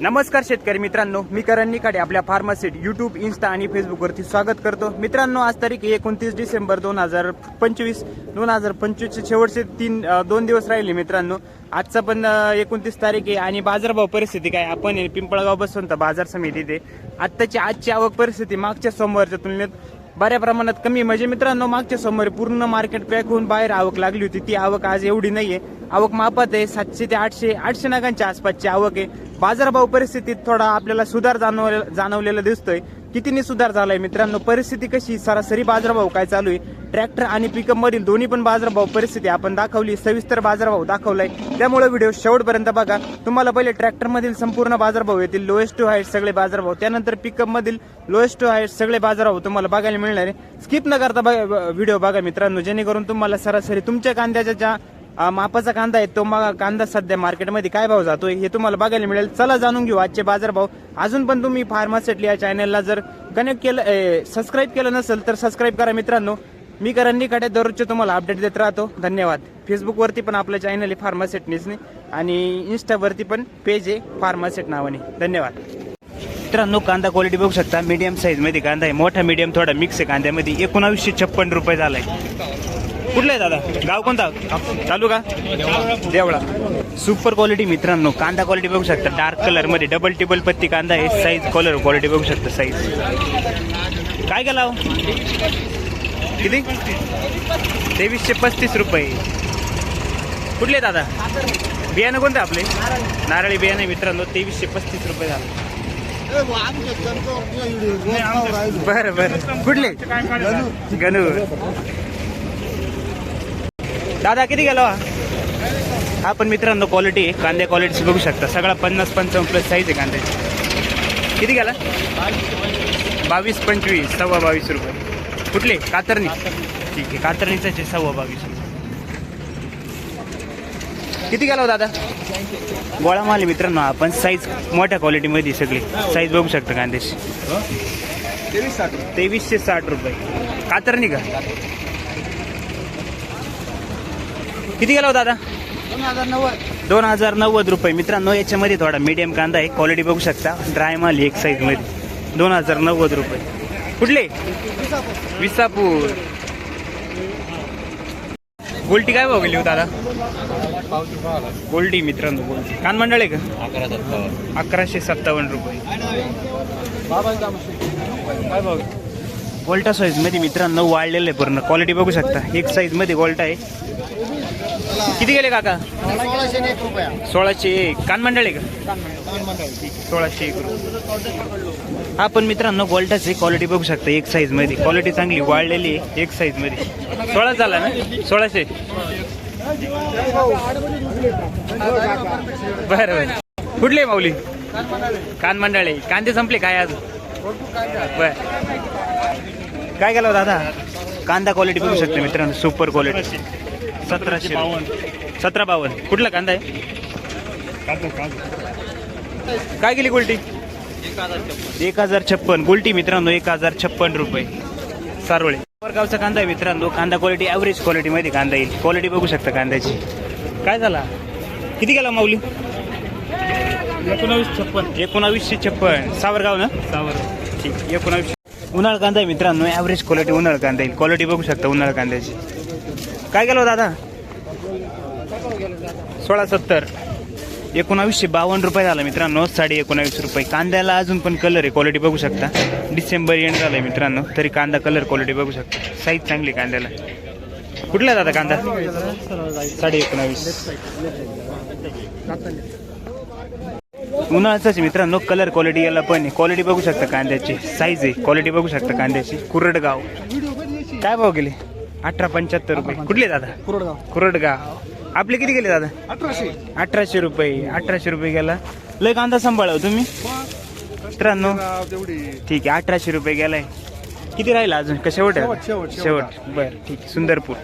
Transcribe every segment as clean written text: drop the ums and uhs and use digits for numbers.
नमस्कार शेतकरी मित्रांनो, मी करण निखाडे आपल्या फार्मासिट यूट्यूब, इंस्टा आणि फेसबुकवरती स्वागत करतो. मित्रांनो, आज तारीख 29 डिसेंबर 2025. 2025 चे शेवटचे 2 दिवस राहिले मित्रांनो. आजचा पण 29 तारीख आहे आणि बाजारभाव परिस्थिती काय आपण पिंपळगाव बसवंत बाजार समितीत आजची आवक परिस्थिती मागच्या सोमवारच्या तुलनेत बऱ्या प्रमाणात कमी, म्हणजे मित्रांनो मागच्या सोमवारी पूर्ण मार्केट पॅक होऊन बाहेर आवक लागली होती. ती आवक आज एवढी नाहीये. आवक मापात आहे 700 ते 800 नगांच्या आसपासची आवक आहे. बाजारभाव परिस्थितीत थोडा आपल्याला सुधार जाणवलेला दिसतोय. कितीने सुधार झालाय मित्रांनो, परिस्थिती कशी, सरासरी बाजारभाव काय चालू आहे, ट्रॅक्टर आणि पिकअप मधील दोन्ही पण बाजारभाव परिस्थिती आपण दाखवली, सविस्तर बाजारभाव दाखवलाय. त्यामुळे व्हिडिओ शेवटपर्यंत बघा. तुम्हाला पहिले ट्रॅक्टर मधील संपूर्ण बाजारभाव येतील, लोएस्ट टू हायस्ट सगळे बाजारभाव, त्यानंतर पिकअप मधील लोएस्ट टू हायस्ट सगळे बाजारभाव तुम्हाला बघायला मिळणार आहे. स्किप न करता व्हिडिओ बघा मित्रांनो, जेणेकरून तुम्हाला सरासरी तुमच्या कांद्याच्या मापाचा कांदा आहे तो कांदा सध्या मार्केटमध्ये काय भाव जातोय हे तुम्हाला बघायला मिळेल. चला जाणून घेऊ आजचे बाजारभाव. अजून पण तुम्ही फार्मासिट या चॅनलला जर कनेक्ट केलं, सबस्क्राईब केलं नसेल तर सबस्क्राईब करा मित्रांनो. मी करण निखाडे दररोजचे तुम्हाला अपडेट देत राहतो. धन्यवाद. फेसबुकवरती पण आपलं चॅनल आहे फार्मासिट न्यूजने आणि इंस्टावरती पण पेज आहे फार्मासिट नावाने. धन्यवाद मित्रांनो. कांदा क्वालिटी बघू शकता, मीडियम साईज मध्ये कांदा आहे, मोठा मीडियम थोडा मिक्स आहे कांद्यामध्ये. 1956 रुपये झालाय. कुठला आहे दादा, गाव कोणता, चालू का देवळा. सुपर क्वालिटी मित्रांनो, कांदा क्वालिटी बघू शकता, डार्क कलर मध्ये डबल टिबल पत्ती कांदा आहे. साईज कलर क्वालिटी बघू शकता. साईज काय केला किती, 2335 रुपये. कुठले दादा, बियाणं कोणतं आपले, नारळी बियाणं मित्रांनो. 2335 रुपये झालं. बरं बरं. कुठले, गणू. दादा किती गेलो हा पण मित्रांनो क्वालिटी, कांद्या क्वालिटी बघू शकता. सगळा 50-55 प्लस साईज आहे कांद्याची. किती गेला, 22-25, 22.25 रुपये. कुठले, कातरणी. ठीक आहे, कातरणीचा 22.25. किती गेला दादा, गोळा माल मित्रांनो. आपण साईज मोठ्या क्वालिटीमध्ये सगळी साईज बघू शकता कांद्याची. 2360 रुपये. कातरणी का. किती गेला दादा, 2090 रुपये मित्रांनो. याच्यामध्ये थोडा मीडियम कांदा आहे, क्वालिटी बघू शकता. ड्राय माल एक साईज मध्ये, 2090 रुपये. कुठले, विसापूर. गोल्टी काय भाव गेली दादा, गोल्टी मित्रांनो. गोल्टी कान मंडळ आहे का, 1157 रुपये. काय भाव गोल्टा साईज मध्ये मित्रांनो, वाढलेलं आहे पूर्ण. क्वालिटी बघू शकता, एक साईज मध्ये गोल्टा आहे. किती गेले काका, 1601. कान मंडळ आहे का, 1601 रुपये. हा पण मित्रांनो गोल्टाची क्वालिटी बघू शकता, एक साईज मध्ये क्वालिटी चांगली वाढलेली आहे. एक साईज मध्ये 16 झाला ना, 1600. बरं. कुठले माऊली, कान मंडळ आहे. कांदे संपले काय आज, बर. काय केलं दादा, कांदा क्वालिटी बघू शकता मित्रांनो, सुपर क्वालिटी. 1752. कुठला कांदा आहे, काय गेली गोल्टी, 1056. गोल्टी मित्रांनो 1056 रुपये. सारोळे गावचा कांदा आहे मित्रांनो. कांदा क्वालिटी ॲव्हरेज क्वालिटी मध्ये कांदा येईल. क्वालिटी बघू शकता कांद्याची. काय झाला, किती गेला माऊली, 1956. सावरगाव ना, सावर. ठीक, 19. उन्हाळ कांदा आहे मित्रांनो, ॲव्हरेज क्वालिटी उन्हाळ कांदा येईल. क्वालिटी बघू शकता उन्हाळ कांद्याची. काय गेलो दादा, 1670. 1952 रुपये झाला मित्रांनो, 19.5 रुपये. कांद्याला अजून पण कलर आहे, क्वालिटी बघू शकता. डिसेंबर एंड झालाय मित्रांनो, तरी कांदा कलर क्वालिटी बघू शकता. साईज चांगली कांद्याला. कुठला दादा कांदा, 19.5. उन्हाळ्याचाच मित्रांनो, कलर क्वालिटी याला पण आहे. क्वालिटी बघू शकता कांद्याची, साईज आहे, क्वालिटी बघू शकता कांद्याची. कुरडगाव. काय भाव गेले, 1875 रुपये. कुठले दादा, कुरडगाव. आपले किती गेले दादा, 1800 रुपये. 1800 रुपये गेला. लय कांदा सांभाळा तुम्ही मित्रांनो. ठीक आहे, 1800 रुपये गेलाय. किती राहिला अजून, का शेवट, बरं ठीक आहे. सुंदरपूर.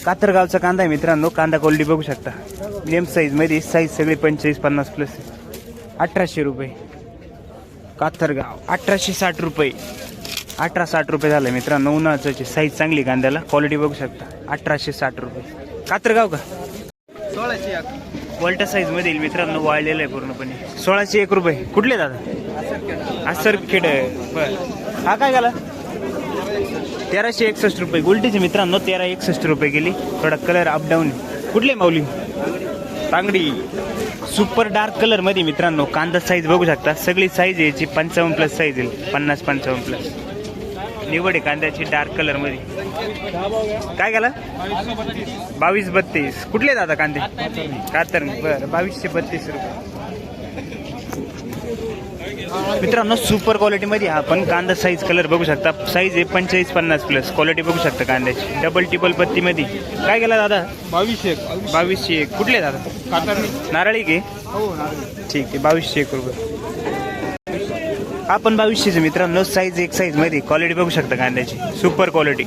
कातरगावचा कांदा आहे मित्रांनो. कांदा क्वालिटी बघू शकता, मीडियम साईज मध्ये. साईज सगळी 45-50 प्लस. 1800 रुपये. कातरगाव 1860 रुपये. 1860 रुपये झालं मित्रांनो. उन्हाळ्याची साईज चांगली कांद्याला, क्वालिटी बघू शकता. 1860 रुपये. कातरगाव का, वॉल्टा साईज मध्ये येईल मित्रांनो, वाळलेलं आहे पूर्णपणे. 1601 रुपये. कुठले दादा? आसरखेड. बर, हा काय गेला? 1361 रुपये. गुलटीचे मित्रांनो 1361 रुपये गेली. थोडा कलर अपडाऊन. कुठले माऊली? तांगडी. सुपर डार्क कलर मध्ये मित्रांनो, कांदा साईज बघू शकता. सगळी साईज याची 55+ साईज येईल. 50-55+. निवड आहे कांद्याची डार्क कलर मध्ये. काय गेला? 2232. कुठले दादा कांदे? कातरणी. बरं, 2232 रुपये. मित्रांनो सुपर क्वालिटी मध्ये आपण कांदा साईज कलर बघू शकता. साईज आहे 45-50+. क्वालिटी बघू शकता कांद्याची. डबल टिबल पत्ती मध्ये. काय गेला दादा? 2201. कुठले दादा? कातरणी. नारळी घे. ठीक आहे, 2201 रुपये. आपण 2200 मित्रांनो, साईज एक साईज मध्ये. क्वालिटी बघू शकता कांद्याची. Super quality.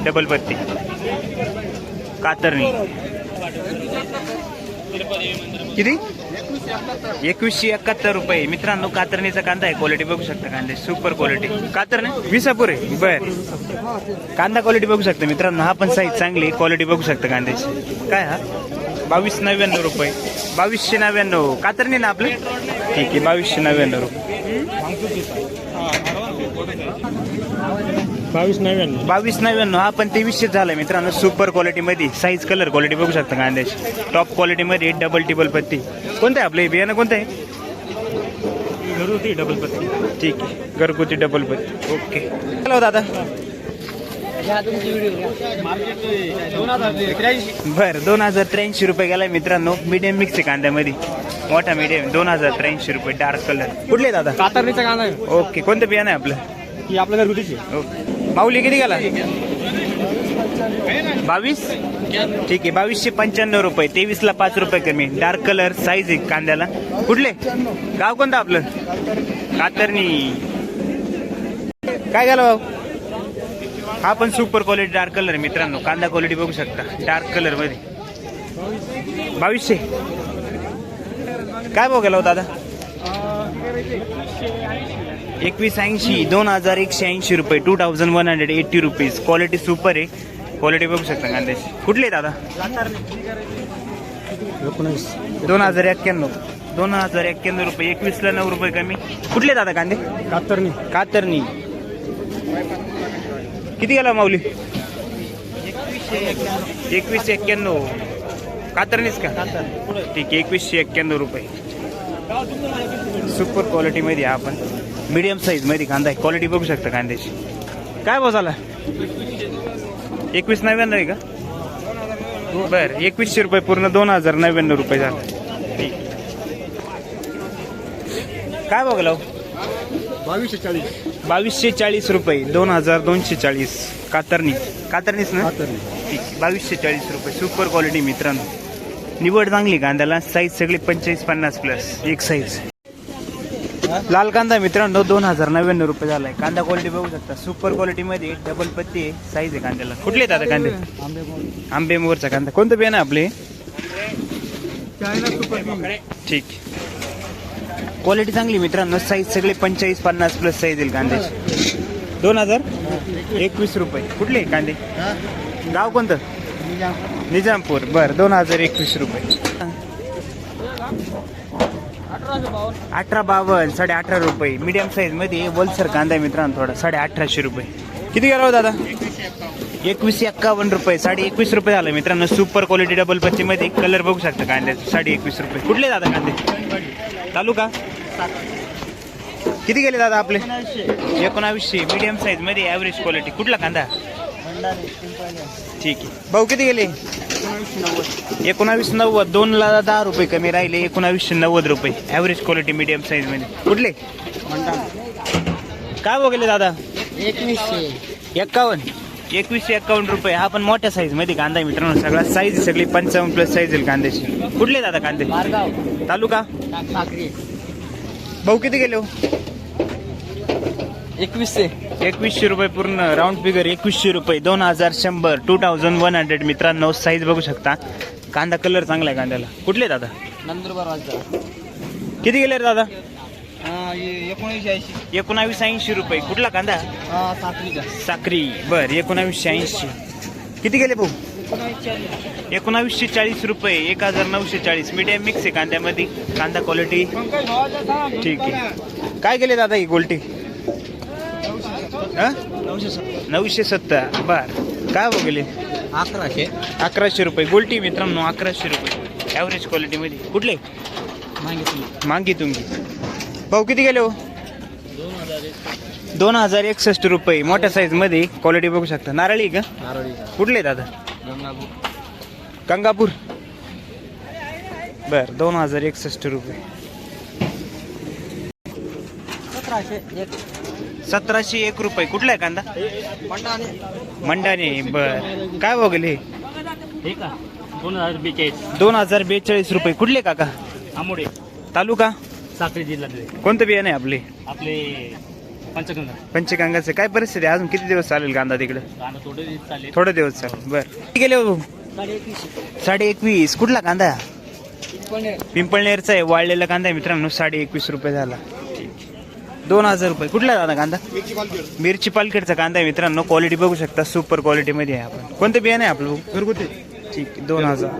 डबल पत्ती. कातरणी. किती? 2171 रुपये. मित्रांनो कातरणीचा कांदा आहे. क्वालिटी बघू शकता कांद्याची. Super quality. कातरणी विसापूर आहे. बर, कांदा क्वालिटी बघू शकता मित्रांनो. हा पण साईज चांगली. क्वालिटी बघू शकता कांद्याची. काय हा? 2299 रुपये. 2299. कातरणी ना आपलं? ठीक आहे, 2299 रुपये. 2299. हा पण 2300 झालाय मित्रांनो. सुपर क्वालिटी मध्ये. साईज कलर क्वालिटी बघू शकता कांद्याची. टॉप क्वालिटी मध्ये. डबल टिबल पत्ती. कोणतं आहे आपलं बियाणं? कोणतं आहे? घरगुती डबल पत्ती. ठीक आहे, घरगुती डबल पत्ती. ओके. हॅलो दादा. बर, 2083 रुपये गेलाय मित्रांनो. मीडियम मिक्स आहे कांद्यामध्ये. मोठा मीडियम. 2083 रुपये. Dark colour. कुठले दादा? कातरणीचा कांदा आहे. ओके. कोणतं बियाणं आहे आपलं? ही आपल्या घरगुतीची. ओके. माऊली किती गेला? 22. ठीक आहे, 2295 रुपये. 23ला 5 रुपये कमी. Dark colour. साईज आहे कांद्याला. कुठले? गाव कोणतं आपलं? कातरणी. काय गेला भाऊ? हा पण सुपर क्वालिटी डार्क कलर आहे मित्रांनो. कांदा क्वालिटी बघू शकता. डार्क कलर मध्ये. 2200. काय भाव गेला हो दादा? 2180. 2180 रुपये. 2180 रुपीज. क्वालिटी सुपर आहे. क्वालिटी बघू शकता कांद्याची. कुठले दादा? 2091. 2091 रुपये. 21ला 9 रुपये कमी. कुठले दादा कांदे? कातरणी. कातरणी. किती गेला माऊली? 2191. कातरणीच का? ठीक आहे, 2191 रुपये. सुपर क्वालिटी मध्ये आपण. मीडियम साईज मध्ये कांदा आहे. क्वालिटी बघू शकता कांद्याची. काय भाव झाला? 2199 आहे का? बर, 2100 रुपये पूर्ण. 2099 रुपये झाला. ठीक. काय भाव गेला? 2240 रुपये. 2240. कातरणी. कातरणीच ना? ठीक. 2240 रुपये. सुपर क्वालिटी मित्रांनो. निवड चांगली कांद्याला. साईज सगळी 55-50+. एक साईज. लाल कांदा मित्रांनो 2099 रुपये झालाय. कांदा क्वालिटी बघू शकता. सुपर क्वालिटी मध्ये. डबल पत्ती आहे. साईज आहे कांद्याला. कुठले आहेत आता कांदे? आंबेमोरचा कांदा. कोणतं बियाणं आपले? ठीक. क्वालिटी चांगली मित्रांनो. साईज सगळे 55-50+ साईज येईल कांद्याची. 2021 रुपये. कुठले कांदे? गाव कोणतं? निजामपूर. बर, 2021 रुपये. 1852. 18.5 रुपये. मीडियम साईज मध्ये. वलसर कांदा आहे मित्रांनो. थोडा 1850 रुपये. किती गेला हो दादा? 2151 रुपये. 21.5 रुपये झालं मित्रांनो. सुपर क्वालिटी डबल पत्ती मध्ये. कलर बघू शकता कांद्याचे. 21.5 रुपये. कुठले दादा कांदे? तालुका? किती गेले दादा आपले? 1900. मीडियम साईज मध्ये. Average quality. कुठला कांदा? ठीक आहे. भाऊ किती गेले? 1990. 2ला 10 रुपये कमी राहिले. 1990 रुपये. ॲव्हरेज क्वालिटी मीडियम साईज मध्ये. कुठले? काय भाव गेले दादा? 2151. 2151 रुपये. हा पण मोठ्या साईज मध्ये कांदा आहे मित्रांनो. सगळा साईज सगळी 55+ साईज येईल कांद्याची. कुठले दादा कांदे? तालुका? भाऊ किती गेले हो? 2100 रुपये पूर्ण. राऊंड फिगर 2100 रुपये. 2100. 2100 मित्रांनो. साईज बघू शकता. कांदा कलर चांगला आहे कांद्याला. कुठले दादा? नंदुरबार. किती गेले रे दादा? 1980. 1980 रुपये. कुठला कांदा? साखरीचा. साखरी. बर, 1980. किती गेले भाऊ? 1940 रुपये, 1940. मीडियम मिक्स आहे कांद्यामध्ये. कांदा क्वालिटी ठीक आहे. काय गेले दादा ही गोल्टी? 970. बर. काय हो गेले? 1100 रुपये गोल्टी मित्रांनो. 1100 रुपये ॲव्हरेज क्वालिटीमध्ये. कुठले? मांगी तुम्ही. भाऊ किती गेले हो? 2061 रुपये. मोठ्या साईजमध्ये क्वालिटी बघू शकता. नारळी का? कुठले दादा? गंगापूर. बर. 2061 रुपये. 1701 रुपये. कुठला आहे कांदा? मंडाने. बर. काय बघले? 2042 रुपये. कुठले काका? आंबोडे तालुका साक्री जिल्ह्यात. कोणतं बियाणे आपले? आपले पंचगंगा. पंचगंगाचं. काय परिस्थिती आहे? अजून किती दिवस चालेल कांदा तिकडे? गाणं थोडे चालेल. थोडे दिवस चालेल. बर. किती गेले हो? 21.5. कुठला कांदा आहे? पिंपळनेरचा आहे. वाळलेला कांदा आहे मित्रांनो. 21.5 रुपये झाला. 2000 रुपये. कुठला दादा कांदा? मिरची पालखेडचा कांदा आहे मित्रांनो. क्वालिटी बघू शकता. सुपर क्वालिटीमध्ये आहे. आपण कोणतं बियाणे आहे आपलं? घरगुती. ठीक. 2000.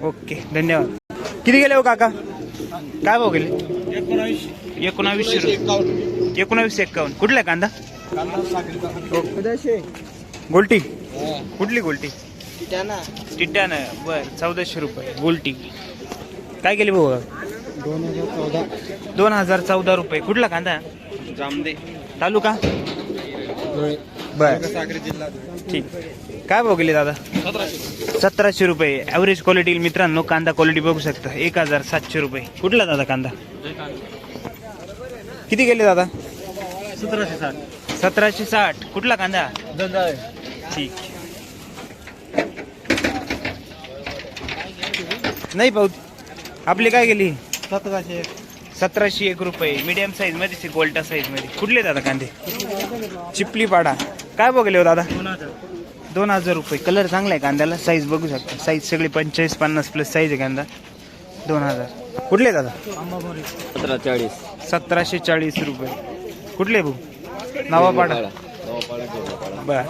ओके. धन्यवाद. किती गेले हो काका? काय भाव गेले? 1900 रुपये. 1951. कुठला आहे कांदा? गोल्टी. कुठली गोल्टी? टिटाना. बर. 1400 रुपये गोल्टी. काय गेले भाऊ? 2014 रुपये. कुठला कांदा? जामदे. तालुका बर. ठीक. काय भाव गेले दादा? 1700 रुपये. ॲव्हरेज क्वालिटी मित्रांनो. कांदा क्वालिटी बघू शकता. 1700 रुपये. कुठला दादा कांदा? किती गेले दादा? 1760. कुठला कांदा? ठीक. नाही भाऊ आपली काय गेली? 1701 रुपये. मीडियम साईज मध्ये. गोल्टा साईज मध्ये. कुठले दादा कांदे? चिपली पाडा. काय बघले हो दादा? 2000 रुपये. कलर चांगला आहे कांद्याला. साईज बघू शकता. साईज सगळी 45-50 प्लस साईज आहे कांदा. 2000. कुठले दादा? 1740 रुपये. कुठले भाऊ? नवापाडा. बर.